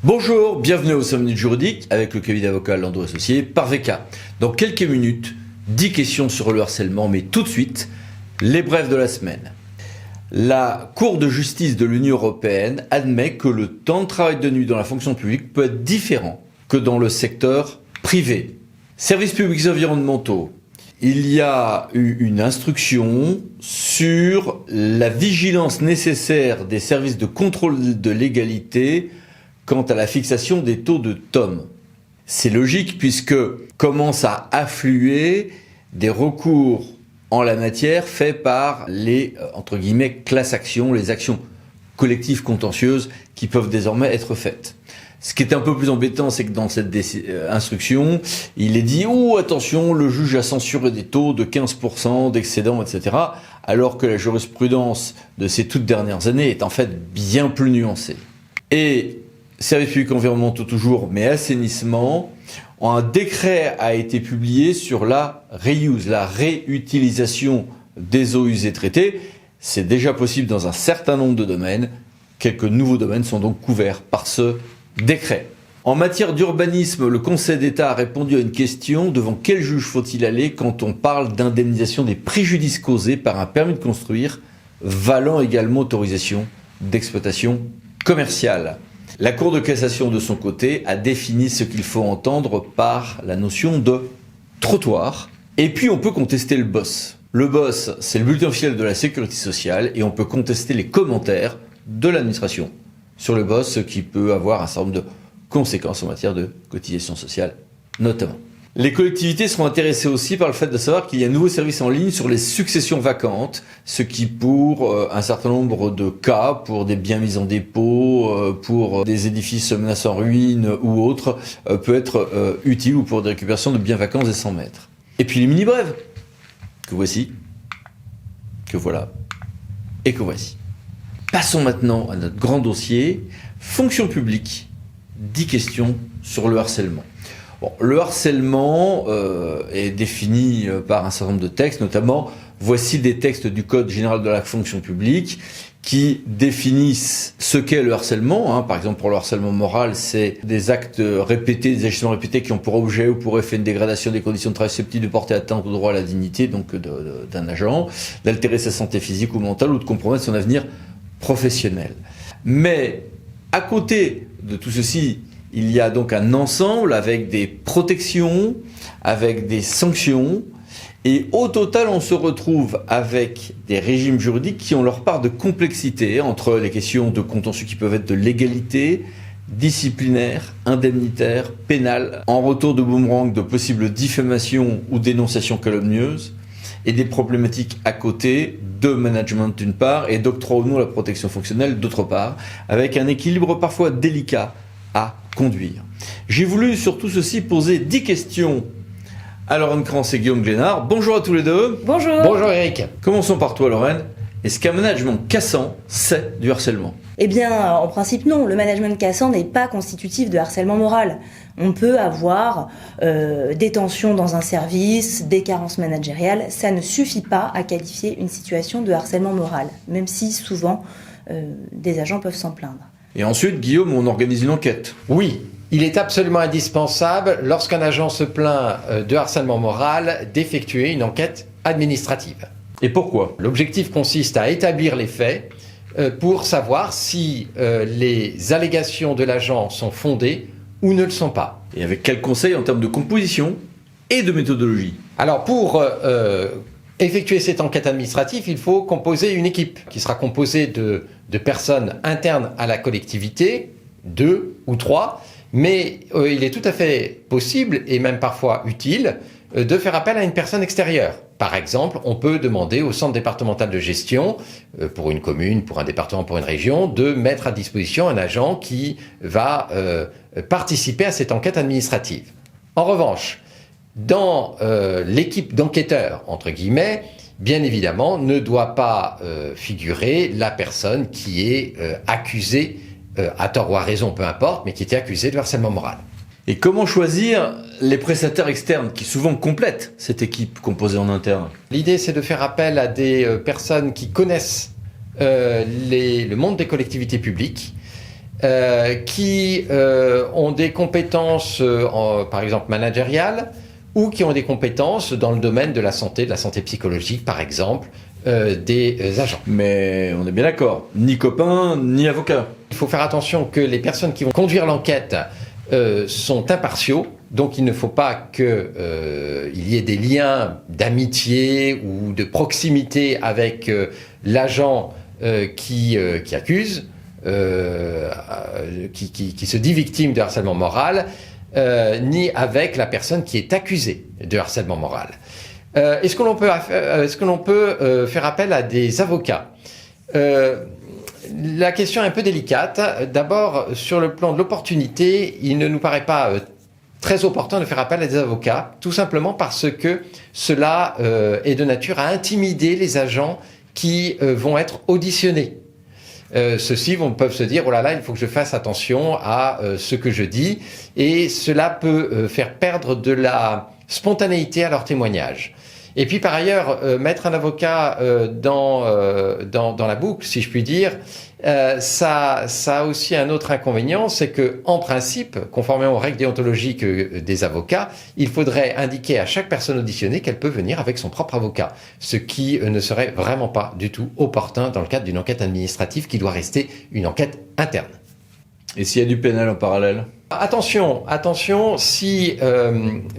Bonjour, bienvenue au 5 minutes juridiques avec le cabinet d'avocats Landau Associés par VK. Dans quelques minutes, 10 questions sur le harcèlement, mais tout de suite, les brèves de la semaine. La Cour de justice de l'Union européenne admet que le temps de travail de nuit dans la fonction publique peut être différent que dans le secteur privé. Services publics environnementaux. Il y a eu une instruction sur la vigilance nécessaire des services de contrôle de légalité quant à la fixation des taux de TOM. C'est logique puisque commencent à affluer des recours en la matière faits par les, entre guillemets, class actions, les actions collectives contentieuses qui peuvent désormais être faites. Ce qui est un peu plus embêtant, c'est que dans cette instruction, il est dit « Oh, attention, le juge a censuré des taux de 15%, d'excédent, etc. » alors que la jurisprudence de ces toutes dernières années est en fait bien plus nuancée. Et services publics environnementaux toujours, mais assainissement, un décret a été publié sur la reuse, la réutilisation des eaux usées traitées. C'est déjà possible dans un certain nombre de domaines. Quelques nouveaux domaines sont donc couverts par ce décret. En matière d'urbanisme, le Conseil d'État a répondu à une question: devant quel juge faut-il aller quand on parle d'indemnisation des préjudices causés par un permis de construire valant également autorisation d'exploitation commerciale? La Cour de cassation, de son côté, a défini ce qu'il faut entendre par la notion de trottoir. Et puis, on peut contester le BOSS. Le BOSS, c'est le bulletin officiel de la Sécurité sociale, et on peut contester les commentaires de l'administration sur le BOSS, ce qui peut avoir un certain nombre de conséquences en matière de cotisation sociale, notamment. Les collectivités seront intéressées aussi par le fait de savoir qu'il y a un nouveau service en ligne sur les successions vacantes, ce qui pour un certain nombre de cas, pour des biens mis en dépôt, pour des édifices menacés en ruine ou autres, peut être utile, ou pour des récupérations de biens vacants et sans maître. Et puis les mini-brèves, que voici, que voilà, et que voici. Passons maintenant à notre grand dossier, fonction publique, 10 questions sur le harcèlement. Bon, le harcèlement est défini par un certain nombre de textes, notamment, voici des textes du Code général de la fonction publique qui définissent ce qu'est le harcèlement. Par exemple, pour le harcèlement moral, c'est des actes répétés, des agissements répétés qui ont pour objet ou pour effet une dégradation des conditions de travail susceptibles de porter atteinte au droit à la dignité donc d'un agent, d'altérer sa santé physique ou mentale ou de compromettre son avenir professionnel. Mais à côté de tout ceci, il y a donc un ensemble avec des protections, avec des sanctions, et au total, on se retrouve avec des régimes juridiques qui ont leur part de complexité entre les questions de contentieux qui peuvent être de légalité, disciplinaire, indemnitaire, pénale, en retour de boomerang de possibles diffamations ou dénonciations calomnieuses, et des problématiques à côté de management d'une part et d'octroi ou non la protection fonctionnelle d'autre part, avec un équilibre parfois délicat à conduire. J'ai voulu sur tout ceci poser 10 questions à Lorraine Krantz et Guillaume Glénard. Bonjour à tous les deux. Bonjour. Bonjour Eric. Commençons par toi Lorraine. Est-ce qu'un management cassant, c'est du harcèlement ? Eh bien, en principe, non. Le management cassant n'est pas constitutif de harcèlement moral. On peut avoir des tensions dans un service, des carences managériales. Ça ne suffit pas à qualifier une situation de harcèlement moral, même si souvent des agents peuvent s'en plaindre. Et ensuite, Guillaume, on organise une enquête. Oui, il est absolument indispensable, lorsqu'un agent se plaint de harcèlement moral, d'effectuer une enquête administrative. Et pourquoi ? L'objectif consiste à établir les faits pour savoir si les allégations de l'agent sont fondées ou ne le sont pas. Et avec quel conseil en termes de composition et de méthodologie ? Alors pour effectuer cette enquête administrative, il faut composer une équipe qui sera composée de personnes internes à la collectivité, 2 ou 3, mais il est tout à fait possible et même parfois utile de faire appel à une personne extérieure. Par exemple, on peut demander au centre départemental de gestion, pour une commune, pour un département, pour une région, de mettre à disposition un agent qui va participer à cette enquête administrative. En revanche, dans l'équipe d'enquêteurs, entre guillemets, bien évidemment, ne doit pas figurer la personne qui est accusée, à tort ou à raison, peu importe, mais qui était accusée de harcèlement moral. Et comment choisir les prestataires externes qui souvent complètent cette équipe composée en interne? L'idée, c'est de faire appel à des personnes qui connaissent le monde des collectivités publiques, qui ont des compétences, par exemple, managériales, ou qui ont des compétences dans le domaine de la santé psychologique, par exemple, des agents. Mais on est bien d'accord, ni copain, ni avocat. Il faut faire attention que les personnes qui vont conduire l'enquête sont impartiaux, donc il ne faut pas qu'il y ait des liens d'amitié ou de proximité avec l'agent qui accuse, qui se dit victime de harcèlement moral, ni avec la personne qui est accusée de harcèlement moral. Est-ce que l'on peut faire appel à des avocats? La question est un peu délicate. D'abord, sur le plan de l'opportunité, il ne nous paraît pas très opportun de faire appel à des avocats, tout simplement parce que cela est de nature à intimider les agents qui vont être auditionnés. Ceux-ci peuvent se dire, oh là là, il faut que je fasse attention à ce que je dis, et cela peut faire perdre de la spontanéité à leur témoignage. Et puis par ailleurs, mettre un avocat dans la boucle, si je puis dire, ça a aussi un autre inconvénient, c'est que en principe, conformément aux règles déontologiques des avocats, il faudrait indiquer à chaque personne auditionnée qu'elle peut venir avec son propre avocat, ce qui ne serait vraiment pas du tout opportun dans le cadre d'une enquête administrative qui doit rester une enquête interne. Et s'il y a du pénal en parallèle ? Attention, si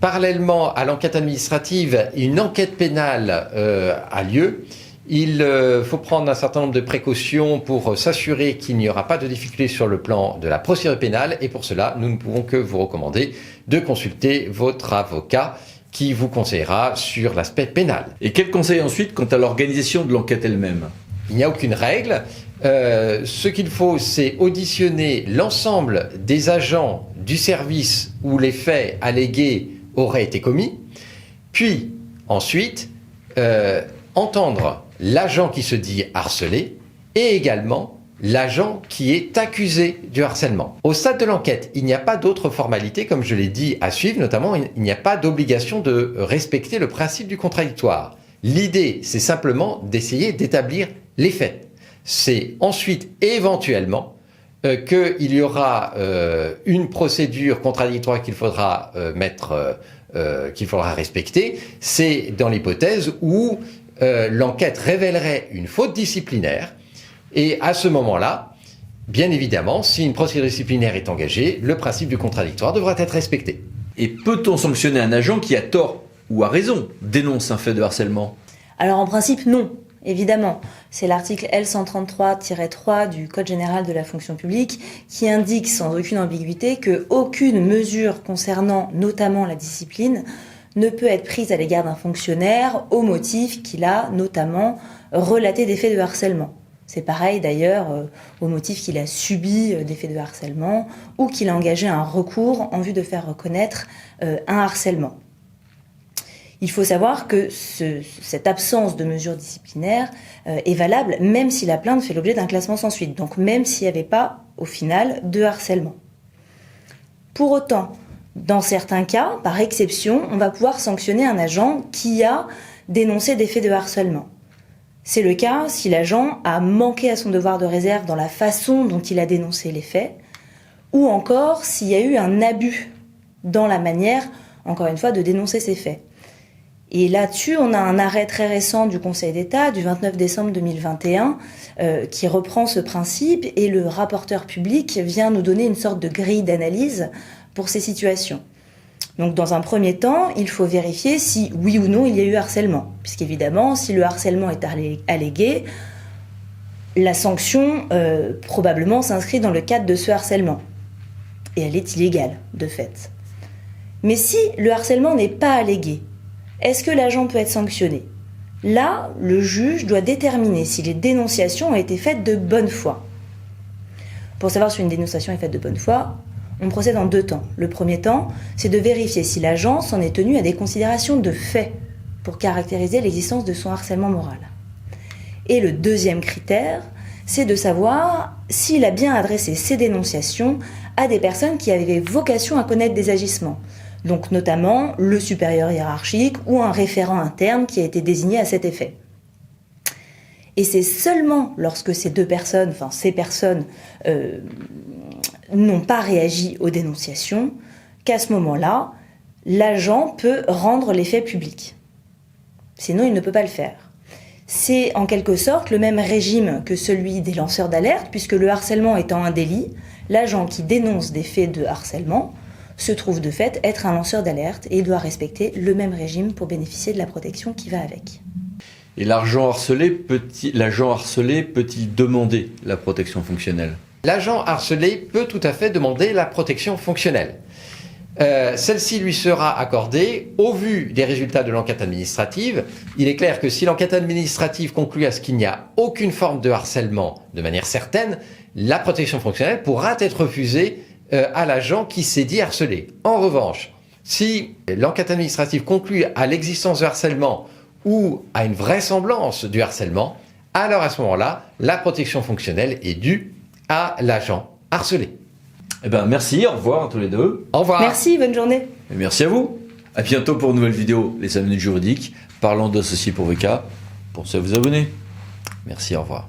parallèlement à l'enquête administrative, une enquête pénale a lieu, il faut prendre un certain nombre de précautions pour s'assurer qu'il n'y aura pas de difficultés sur le plan de la procédure pénale, et pour cela, nous ne pouvons que vous recommander de consulter votre avocat qui vous conseillera sur l'aspect pénal. Et quel conseil ensuite quant à l'organisation de l'enquête elle-même ? Il n'y a aucune règle. Ce qu'il faut, c'est auditionner l'ensemble des agents du service où les faits allégués auraient été commis, puis ensuite entendre l'agent qui se dit harcelé et également l'agent qui est accusé du harcèlement. Au stade de l'enquête, il n'y a pas d'autre formalité, comme je l'ai dit, à suivre, notamment il n'y a pas d'obligation de respecter le principe du contradictoire. L'idée, c'est simplement d'essayer d'établir les faits. C'est ensuite éventuellement qu'il y aura une procédure contradictoire qu'il faudra qu'il faudra respecter. C'est dans l'hypothèse où l'enquête révélerait une faute disciplinaire, et à ce moment-là, bien évidemment, si une procédure disciplinaire est engagée, le principe du contradictoire devra être respecté. Et peut-on sanctionner un agent qui a tort ou a raison dénonce un fait de harcèlement ? Alors en principe, non. Évidemment, c'est l'article L133-3 du Code général de la fonction publique qui indique sans aucune ambiguïté qu'aucune mesure concernant notamment la discipline ne peut être prise à l'égard d'un fonctionnaire au motif qu'il a notamment relaté des faits de harcèlement. C'est pareil d'ailleurs au motif qu'il a subi des faits de harcèlement ou qu'il a engagé un recours en vue de faire reconnaître un harcèlement. Il faut savoir que cette absence de mesures disciplinaires est valable même si la plainte fait l'objet d'un classement sans suite, donc même s'il n'y avait pas, au final, de harcèlement. Pour autant, dans certains cas, par exception, on va pouvoir sanctionner un agent qui a dénoncé des faits de harcèlement. C'est le cas si l'agent a manqué à son devoir de réserve dans la façon dont il a dénoncé les faits, ou encore s'il y a eu un abus dans la manière, encore une fois, de dénoncer ces faits. Et là-dessus, on a un arrêt très récent du Conseil d'État du 29 décembre 2021 qui reprend ce principe, et le rapporteur public vient nous donner une sorte de grille d'analyse pour ces situations. Donc dans un premier temps, il faut vérifier si oui ou non il y a eu harcèlement, puisqu'évidemment, si le harcèlement est allégué, la sanction probablement s'inscrit dans le cadre de ce harcèlement, et elle est illégale de fait. Mais si le harcèlement n'est pas allégué, est-ce que l'agent peut être sanctionné ? Là, le juge doit déterminer si les dénonciations ont été faites de bonne foi. Pour savoir si une dénonciation est faite de bonne foi, on procède en deux temps. Le premier temps, c'est de vérifier si l'agent s'en est tenu à des considérations de fait pour caractériser l'existence de son harcèlement moral. Et le deuxième critère, c'est de savoir s'il a bien adressé ces dénonciations à des personnes qui avaient vocation à connaître des agissements. Donc notamment le supérieur hiérarchique ou un référent interne qui a été désigné à cet effet. Et c'est seulement lorsque ces personnes n'ont pas réagi aux dénonciations, qu'à ce moment-là, l'agent peut rendre les faits publics. Sinon, il ne peut pas le faire. C'est en quelque sorte le même régime que celui des lanceurs d'alerte, puisque le harcèlement étant un délit, l'agent qui dénonce des faits de harcèlement se trouve de fait être un lanceur d'alerte et il doit respecter le même régime pour bénéficier de la protection qui va avec. Et l'agent harcelé peut-il demander la protection fonctionnelle? L'agent harcelé peut tout à fait demander la protection fonctionnelle. Celle-ci lui sera accordée au vu des résultats de l'enquête administrative. Il est clair que si l'enquête administrative conclut à ce qu'il n'y a aucune forme de harcèlement de manière certaine, la protection fonctionnelle pourra être refusée à l'agent qui s'est dit harcelé. En revanche, si l'enquête administrative conclut à l'existence de harcèlement ou à une vraisemblance du harcèlement, alors à ce moment-là, la protection fonctionnelle est due à l'agent harcelé. Eh ben, merci, au revoir à tous les deux. Au revoir. Merci, bonne journée. Et merci à vous. À bientôt pour une nouvelle vidéo, les 5 minutes juridiques, parlant d'associés pour VK. Pensez à vous abonner. Merci, au revoir.